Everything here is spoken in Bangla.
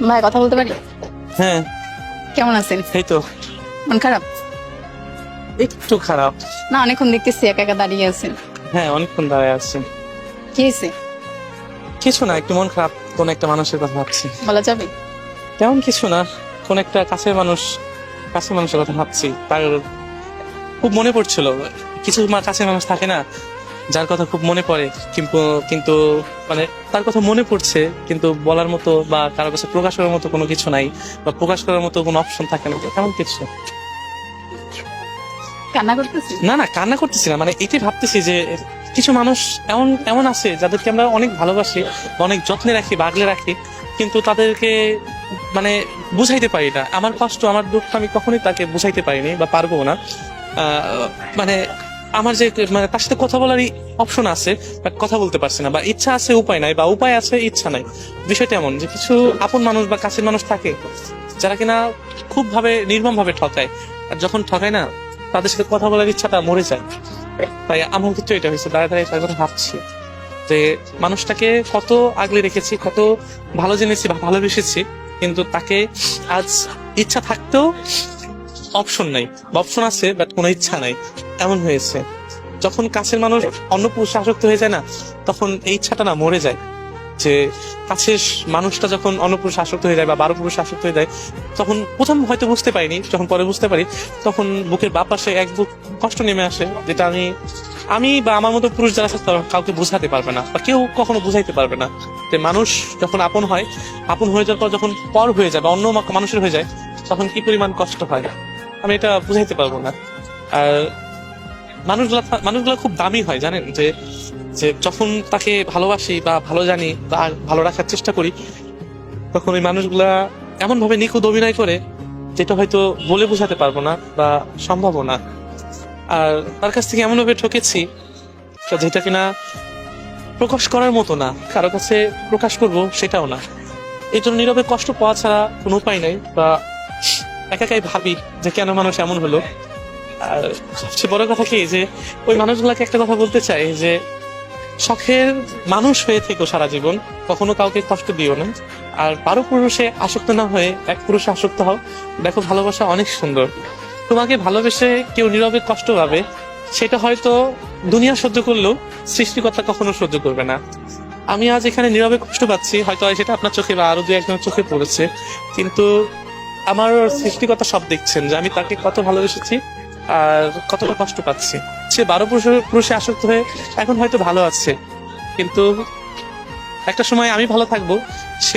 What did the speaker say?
ভাই কথা বলতে পারি? হ্যাঁ। কেমন আছেন? এই তো মন খারাপ? একটু খারাপ। না, অনেকক্ষণ দেখতেছি একা একা দাঁড়িয়ে আছেন। হ্যাঁ, অনেকক্ষণ দাঁড়ায় আছি। কি হয়েছে? কিছু না, একটু মন খারাপ, কোন একটা মানুষের কথা ভাবছি। বলা যাবে? তেমন কিছু না, কোন একটা কাছের মানুষের কথা ভাবছি। তার খুব মনে পড়ছিল। কিছু কাছের মানুষ থাকে না, যার কথা খুব মনে পড়ে, কিন্তু কিন্তু মানে তার কথা মনে পড়ছে, কিন্তু বলার মতো বা কারো কাছে প্রকাশ করার মতো কোনো কিছু নাই, বা প্রকাশ করার মতো কোনো অপশন থাকে না, তেমন কিছু। কান্না করতেছি? না না, কান্না করতেছি না, মানে এটাই ভাবতেছি যে কিছু মানুষ এমন এমন আছে যাদেরকে আমরা অনেক ভালোবাসি, অনেক যত্নে রাখি, বাগলে রাখি, কিন্তু তাদেরকে মানে বুঝাইতে পারি না। আমার কষ্ট, আমার দুঃখ আমি কখনোই তাকে বুঝাইতে পারিনি বা পারবো না। মানে আমার যে মানে তার সাথে কথা বলারই অপশন আছে, বাট কথা বলতে পারছি না, বা ইচ্ছা আছে উপায় নাই, বা উপায় আছে ইচ্ছা নাই। বিষয়টা এমন যে কিছু আপন মানুষ বা কাছের মানুষ থাকে যারা কিনা খুব নির্মম ভাবে ঠকায়, আর যখন ঠকায় না, তাদের সাথে কথা বলার ইচ্ছাটা মরে যায়। তাই আমার ক্ষেত্রে এটা হয়েছে, দাঁড়ায় দাঁড়ায় তার কথা ভাবছি যে মানুষটাকে কত আগলে রেখেছি, কত ভালো জেনেছি বা ভালোবেসেছি, কিন্তু তাকে আজ ইচ্ছা থাকতেও অপশন নাই, বা অপশন আছে বাট কোনো ইচ্ছা নাই, এমন হয়েছে। যখন কাছের মানুষ অন্য পুরুষে আসক্ত হয়ে যায় না, তখন এই ইচ্ছাটা না মরে যায়। যে কাছের মানুষটা যখন অন্য পুরুষে আসক্ত হয়ে যায় বা 12 পুরুষে আসক্ত হয়ে যায়, তখন প্রথম হয়তো বুঝতে পারিনি, যখন পরে বুঝতে পারি, তখন বুকের বাঁ পাশে এক বুক কষ্ট নেমে আসে, যেটা আমি বা আমার মতো পুরুষ যারা আছে তারা কাউকে বোঝাতে পারবে না, বা কেউ কখনো বুঝাইতে পারবে না। যে মানুষ যখন আপন হয়, আপন হয়ে যাওয়ার পর যখন পর হয়ে যায় বা অন্য মানুষের হয়ে যায়, তখন কি পরিমাণ কষ্ট হয় আমি এটা বুঝাইতে পারবো না। আর মানুষগুলা খুব দামি হয়, জানেন, যে যে যখন তাকে ভালোবাসি বা ভালো জানি বা ভালো রাখার চেষ্টা করি, তখন ওই মানুষগুলা এমন ভাবে নিখুঁত অভিনয় করে, যেটা হয়তো বলে বোঝাতে পারবো না বা সম্ভবও না। আর তার কাছ থেকে এমন ভাবে ঠকেছি যেটা কিনা প্রকাশ করার মতো না, কারো কাছে প্রকাশ করব সেটাও না। এই জন্য নীরবে কষ্ট পাওয়া ছাড়া কোনো উপায় নাই, বা একাই ভাবি যে কেন মানুষ এমন হলো। আর সবচেয়ে বড় কথা কি, যে ওই মানুষগুলাকে একটা কথা বলতে চাই যে শখের মানুষ হয়ে থেকো সারা জীবন, কখনো কাউকে কষ্ট দিও না। আর 12 পুরুষে আসক্ত না হয়ে এক পুরুষে আসক্ত হও, দেখো ভালোবাসা অনেক সুন্দর। তোমাকে ভালোবেসে কেউ নীরবে কষ্ট পাবে, সেটা হয়তো দুনিয়া সহ্য করলেও সৃষ্টিকর্তা কখনো সহ্য করবে না। আমি আজ এখানে নীরবে কষ্ট পাচ্ছি, হয়তো সেটা আপনার চোখে বা আরো 2-1জনের চোখে পড়েছে, কিন্তু আমার সৃষ্টিকর্তা সব দেখছেন যে আমি তাকে কত ভালোবেসেছি আর কতটা কষ্ট পাচ্ছি। সে 12 পুরুষে আসক্ত হয়ে এখন হয়তো ভালো আছে, কিন্তু একটা সময় আমি ভালো থাকবো, সে